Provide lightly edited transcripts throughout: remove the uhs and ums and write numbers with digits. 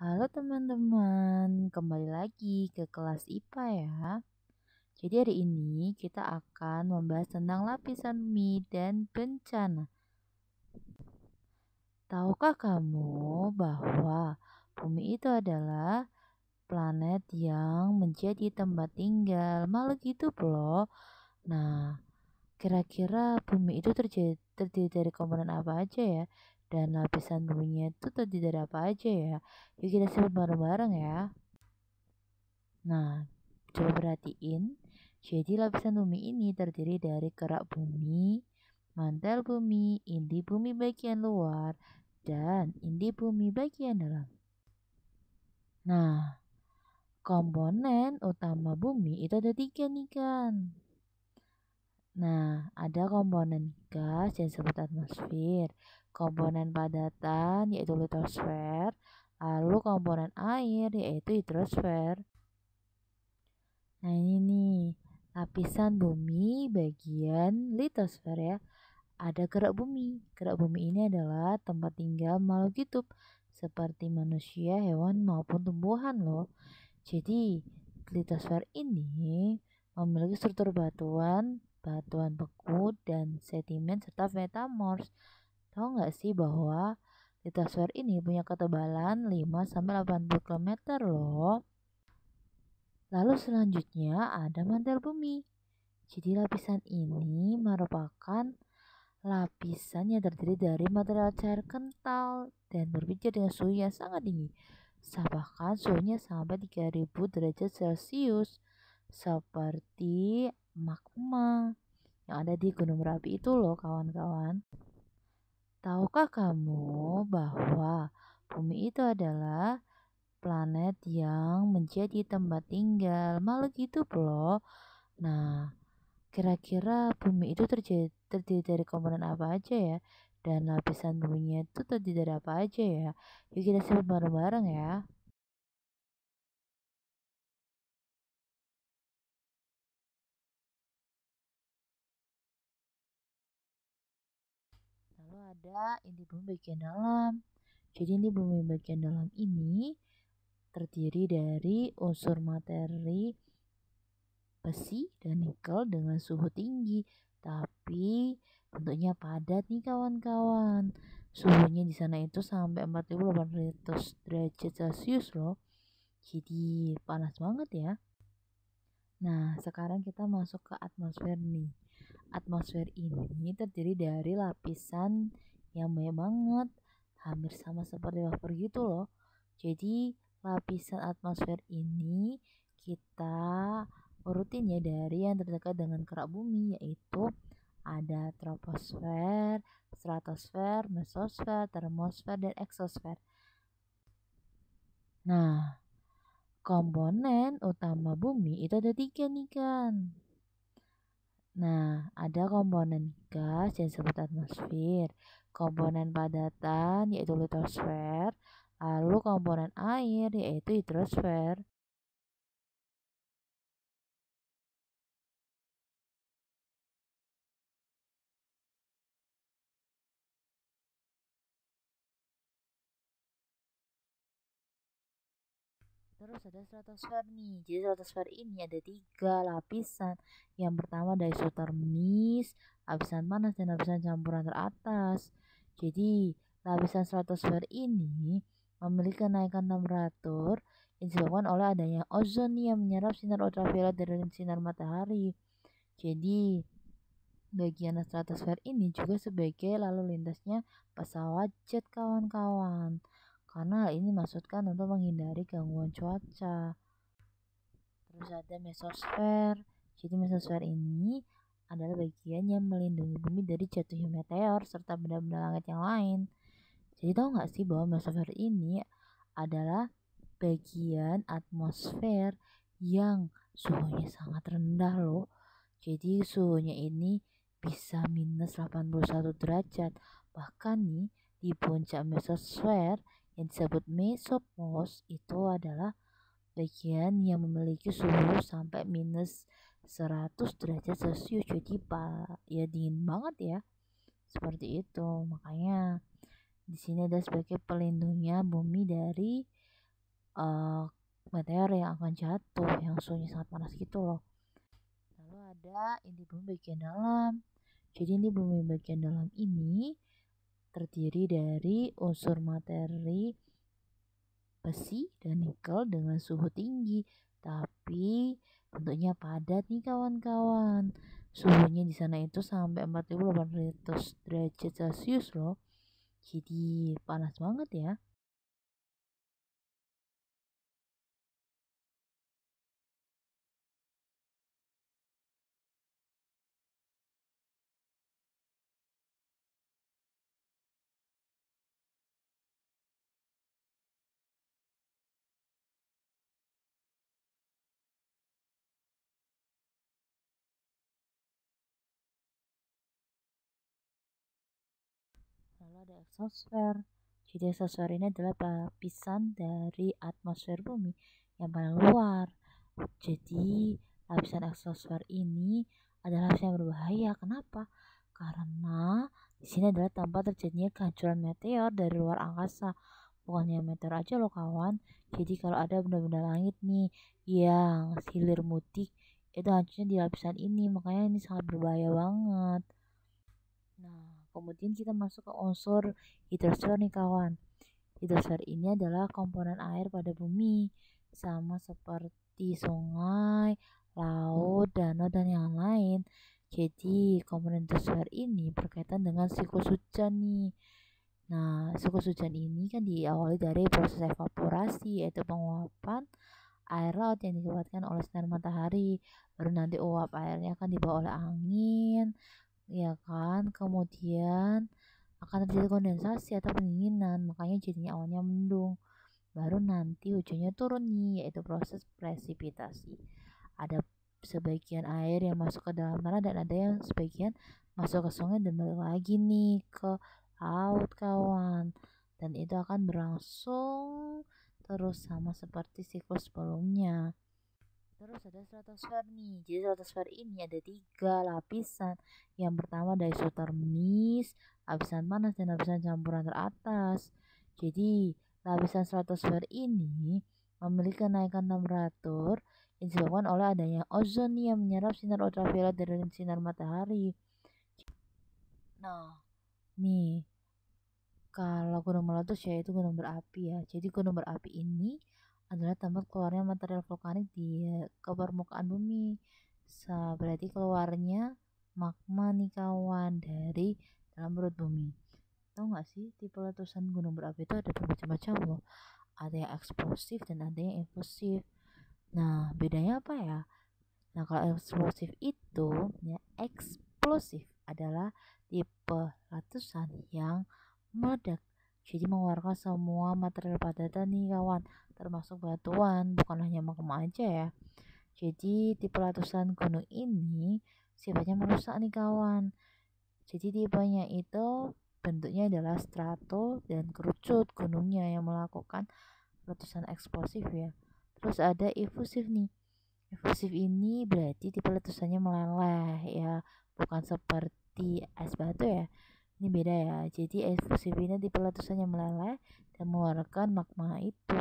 Halo teman-teman, kembali lagi ke kelas IPA ya. Jadi hari ini kita akan membahas tentang lapisan bumi dan bencana. Tahukah kamu bahwa bumi itu adalah planet yang menjadi tempat tinggal makhluk hidup loh. Nah, kira-kira bumi itu terdiri dari komponen apa aja ya? Dan lapisan buminya itu terdiri dari apa aja ya? Yuk kita sebut bareng-bareng ya. Nah, coba perhatiin. Jadi lapisan bumi ini terdiri dari kerak bumi, mantel bumi, inti bumi bagian luar, dan inti bumi bagian dalam. Nah, komponen utama bumi itu ada tiga nih kan. Nah, ada komponen gas yang disebut atmosfer, komponen padatan yaitu litosfer, lalu komponen air yaitu hidrosfer. Nah ini nih, lapisan bumi bagian litosfer ya. Ada gerak bumi. Gerak bumi ini adalah tempat tinggal makhluk hidup seperti manusia, hewan maupun tumbuhan loh. Jadi litosfer ini memiliki struktur batuan, batuan beku dan sedimen serta metamorf. Tahu nggak sih bahwa litosfer ini punya ketebalan 5-80 km loh. Lalu selanjutnya ada mantel bumi. Jadi lapisan ini merupakan lapisan yang terdiri dari material cair kental dan berpijak dengan suhu yang sangat tinggi. Bahkan suhunya sampai 3000 derajat Celcius seperti magma yang ada di Gunung Merapi itu loh kawan-kawan. Tahukah kamu bahwa bumi itu adalah planet yang menjadi tempat tinggal makhluk hidup loh. Nah, kira-kira bumi itu terdiri dari komponen apa aja ya? Dan lapisan buminya itu terdiri dari apa aja ya? Yuk kita sebut bareng-bareng ya. Lalu ada inti bumi bagian dalam. Jadi inti bumi bagian dalam ini terdiri dari unsur materi besi dan nikel dengan suhu tinggi, tapi bentuknya padat nih kawan-kawan. Suhunya di sana itu sampai 4800 derajat Celcius loh. Jadi panas banget ya. Nah, sekarang kita masuk ke atmosfer nih. Atmosfer ini terdiri dari lapisan yang banyak banget, hampir sama seperti wafer gitu loh. Jadi lapisan atmosfer ini kita urutin ya dari yang terdekat dengan kerak bumi, yaitu ada troposfer, stratosfer, mesosfer, termosfer, dan eksosfer. Nah, komponen utama bumi itu ada tiga nih kan. Nah, ada komponen gas yang disebut atmosfer, komponen padatan yaitu litosfer, lalu komponen air yaitu hidrosfer. Terus ada stratosfer nih. Jadi stratosfer ini ada tiga lapisan. Yang pertama ada isotermis, lapisan panas dan lapisan campuran teratas. Jadi lapisan stratosfer ini memiliki kenaikan temperatur yang disebabkan oleh adanya ozon yang menyerap sinar ultraviolet dari sinar matahari. Jadi bagian stratosfer ini juga sebagai lalu lintasnya pesawat jet kawan-kawan. Karena hal ini maksudkan untuk menghindari gangguan cuaca. Terus ada mesosfer. Jadi mesosfer ini adalah bagian yang melindungi bumi dari jatuhnya meteor serta benda-benda langit yang lain. Jadi tahu nggak sih bahwa mesosfer ini adalah bagian atmosfer yang suhunya sangat rendah loh. Jadi suhunya ini bisa minus 81 derajat. Bahkan nih di puncak mesosfer yang disebut mesopause itu adalah bagian yang memiliki suhu sampai minus 100 derajat Celcius. Jadi ya dingin banget ya. Seperti itu. Makanya di sini ada sebagai pelindungnya bumi dari uh, meteor yang akan jatuh, yang suhunya sangat panas gitu loh. Lalu ada inti bumi bagian dalam. Jadi inti bumi bagian dalam ini terdiri dari unsur materi besi dan nikel dengan suhu tinggi, tapi bentuknya padat nih kawan-kawan. Suhunya di sana itu sampai 4800 derajat Celcius loh. Jadi panas banget ya. Lalu ada exosfer. Jadi exosfer ini adalah lapisan dari atmosfer bumi yang paling luar. Jadi lapisan exosfer ini adalah lapisan yang berbahaya. Kenapa? Karena di sini adalah tempat terjadinya kehancuran meteor dari luar angkasa. Bukannya meteor aja loh kawan. Jadi kalau ada benda-benda langit nih yang hilir mudik, itu hancurnya di lapisan ini. Makanya ini sangat berbahaya banget. Nah, kemudian kita masuk ke unsur hidrosfer nih kawan. Hidrosfer ini adalah komponen air pada bumi, sama seperti sungai, laut, danau, dan yang lain. Jadi, komponen hidrosfer ini berkaitan dengan siklus hujan nih. Nah, siklus hujan ini kan diawali dari proses evaporasi, yaitu penguapan air laut yang dikuatkan oleh sinar matahari. Baru nanti uap airnya akan dibawa oleh angin, ya kan, kemudian akan terjadi kondensasi atau pendinginan, makanya jadinya awannya mendung. Baru nanti hujannya turun nih, yaitu proses presipitasi. Ada sebagian air yang masuk ke dalam tanah dan ada yang sebagian masuk ke sungai dan balik lagi nih ke laut kawan, dan itu akan berlangsung terus sama seperti siklus sebelumnya. Terus ada stratosfer nih. Jadi stratosfer ini ada 3 lapisan. Yang pertama ada isotermis, lapisan panas, dan lapisan campuran teratas. Jadi lapisan stratosfer ini memiliki kenaikan temperatur yang disebabkan oleh adanya ozon yang menyerap sinar ultraviolet dari sinar matahari. Nah, nih kalau gunung meletus yaitu gunung berapi ya. Jadi gunung berapi ini adalah tempat keluarnya material vulkanik ke permukaan bumi. Berarti keluarnya magma nih kawan dari dalam perut bumi. Tahu nggak sih tipe letusan gunung berapi itu ada bermacam-macam loh. Ada yang eksplosif dan ada yang infusif. Nah, bedanya apa ya? Nah, kalau eksplosif itu, ya eksplosif adalah tipe letusan yang meledak. Jadi mengeluarkan semua material padatan nih kawan, termasuk batuan, bukan hanya magma aja ya. Jadi tipe letusan gunung ini sifatnya merusak nih kawan. Jadi tipenya itu bentuknya adalah strato dan kerucut gunungnya yang melakukan letusan eksplosif ya. Terus ada efusif nih. Efusif ini berarti tipe letusannya meleleh ya, bukan seperti es batu ya. Ini beda ya. Jadi efusif ini tipe letusannya meleleh dan mengeluarkan magma itu.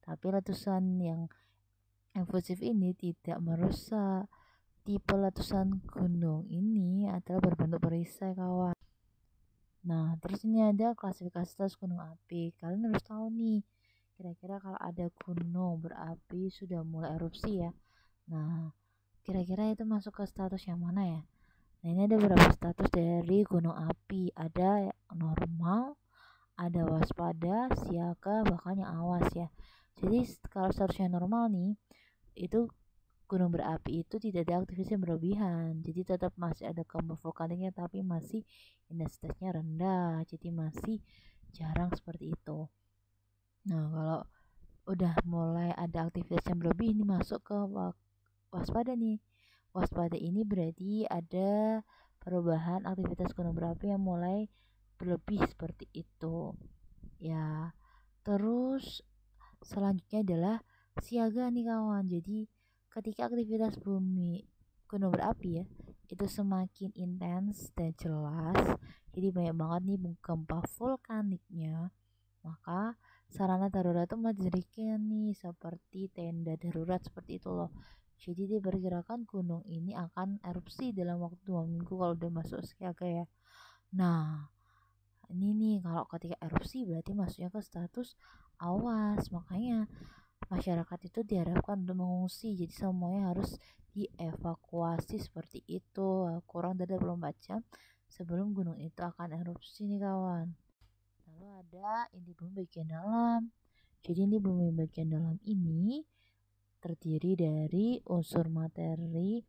Tapi letusan yang efusif ini tidak merusak. Tipe letusan gunung ini adalah berbentuk perisai kawan. Nah, terus ini ada klasifikasi status gunung api. Kalian harus tahu nih, kira-kira kalau ada gunung berapi sudah mulai erupsi ya. Nah, kira-kira itu masuk ke status yang mana ya? Nah, ini ada beberapa status dari gunung api. Ada normal, ada waspada, siaga, bahkan yang awas ya. Jadi kalau statusnya normal nih, itu gunung berapi itu tidak ada aktivitas yang berlebihan. Jadi tetap masih ada kelompok vulkaniknya tapi masih intensitasnya rendah. Jadi masih jarang seperti itu. Nah, kalau udah mulai ada aktivitas yang berlebih ini masuk ke waspada nih. Waspada ini berarti ada perubahan aktivitas gunung berapi yang mulai berlebih seperti itu. Ya, terus selanjutnya adalah siaga nih kawan. Jadi ketika aktivitas bumi gunung berapi ya itu semakin intens dan jelas, jadi banyak banget nih gempa vulkaniknya, maka sarana darurat itu mendirikan nih seperti tenda darurat seperti itu loh. Jadi diperkirakan gunung ini akan erupsi dalam waktu 2 minggu kalau udah masuk siaga ya. Nah, ini nih kalau ketika erupsi berarti masuknya ke status awas. Makanya masyarakat itu diharapkan untuk mengungsi. Jadi semuanya harus dievakuasi seperti itu. Kurang dari 24 jam sebelum gunung itu akan erupsi nih kawan. Lalu ada inti bumi bagian dalam. Jadi inti bumi bagian dalam ini terdiri dari unsur materi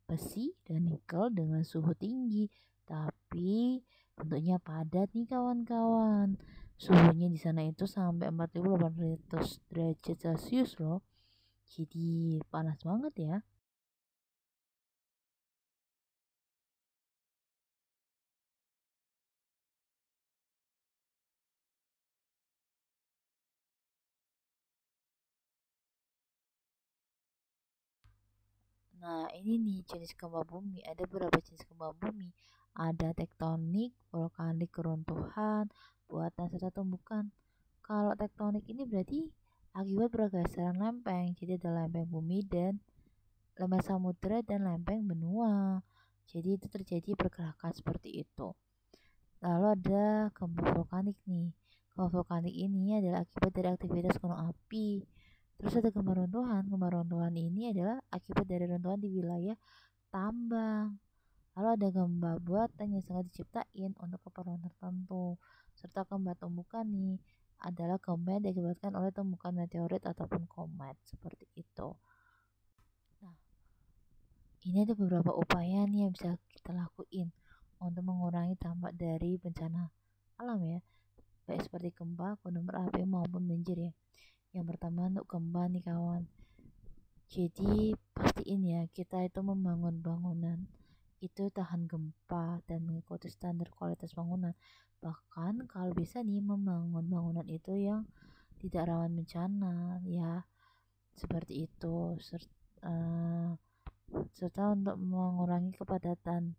besi dan nikel dengan suhu tinggi, tapi bentuknya padat nih kawan-kawan. Suhunya di sana itu sampai 4800 derajat Celcius loh. Jadi panas banget ya. Nah, ini nih jenis gempa bumi. Ada beberapa jenis gempa bumi. Ada tektonik, vulkanik, keruntuhan, buatan serta tumbukan. Kalau tektonik ini berarti akibat pergeseran lempeng. Jadi ada lempeng bumi dan lempeng samudera dan lempeng benua. Jadi itu terjadi pergerakan seperti itu. Lalu ada gempa vulkanik nih. Gempa vulkanik ini adalah akibat dari aktivitas gunung api. Terus ada gempa runtuhan. Gempa runtuhan ini adalah akibat dari runtuhan di wilayah tambang. Lalu ada gempa buatan yang sengaja diciptain untuk keperluan tertentu. Serta gempa tumbukan nih adalah gempa yang diakibatkan oleh tumbukan meteorit ataupun komet seperti itu. Nah, ini ada beberapa upaya nih yang bisa kita lakuin untuk mengurangi dampak dari bencana alam ya, baik seperti gempa, gunung berapi maupun banjir ya. Yang pertama untuk gempa nih kawan. Jadi pastiin ya kita itu membangun bangunan itu tahan gempa dan mengikuti standar kualitas bangunan. Bahkan kalau bisa nih membangun bangunan itu yang tidak rawan bencana ya, seperti itu. Serta untuk mengurangi kepadatan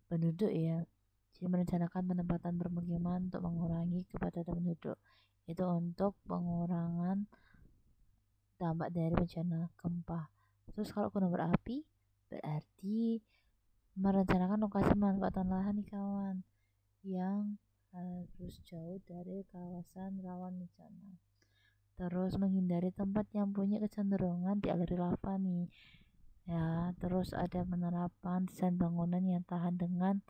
penduduk ya. Jadi merencanakan penempatan permukiman untuk mengurangi kepadatan penduduk. Itu untuk pengurangan dampak dari bencana gempa. Terus kalau gunung berapi berarti merencanakan lokasi pemanfaatan lahan nih kawan yang harus jauh dari kawasan rawan bencana. Terus menghindari tempat yang punya kecenderungan dialiri lava nih ya. Terus ada penerapan desain bangunan yang tahan dengan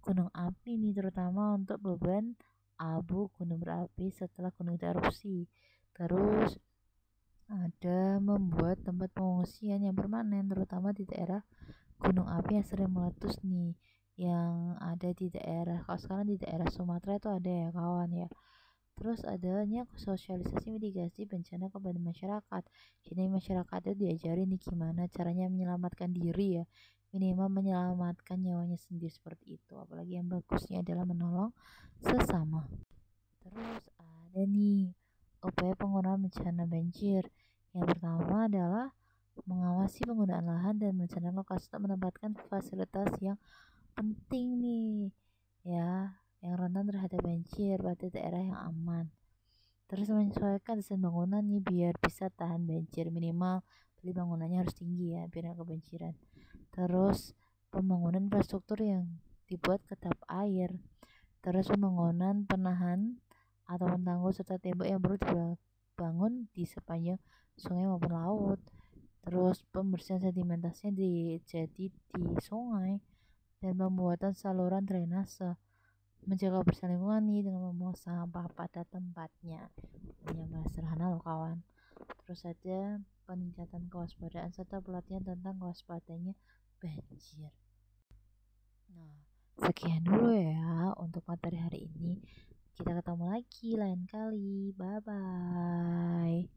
gunung api nih, terutama untuk beban abu gunung berapi setelah gunung itu erupsi. Terus ada membuat tempat pengungsian yang permanen terutama di daerah gunung api yang sering meletus nih, yang ada di daerah, kalau sekarang di daerah Sumatera itu ada ya kawan ya. Terus adanya sosialisasi mitigasi bencana kepada masyarakat. Jadi masyarakat itu diajari nih gimana caranya menyelamatkan diri ya, minimal menyelamatkan nyawanya sendiri seperti itu. Apalagi yang bagusnya adalah menolong sesama. Terus ada nih upaya pengurangan bencana banjir. Yang pertama adalah mengawasi penggunaan lahan dan merencanakan lokasi untuk menempatkan fasilitas yang penting nih ya, yang rentan terhadap banjir pada daerah yang aman. Terus menyesuaikan desain bangunan nih biar bisa tahan banjir, minimal beli bangunannya harus tinggi ya biar nggak kebanjiran. Terus pembangunan infrastruktur yang dibuat kedap air. Terus pembangunan penahan atau tanggul serta tembok yang perlu dibangun di sepanjang sungai maupun laut. Terus pembersihan sedimentasinya jadi di sungai dan pembuatan saluran drainase. Menjaga kebersihan lingkungan nih dengan membuang sampah pada tempatnya. Ini yang paling sederhana loh kawan. Terus ada peningkatan kewaspadaan serta pelatihan tentang kewaspadanya banjir. Nah, sekian dulu ya untuk materi hari ini. Kita ketemu lagi lain kali. Bye bye.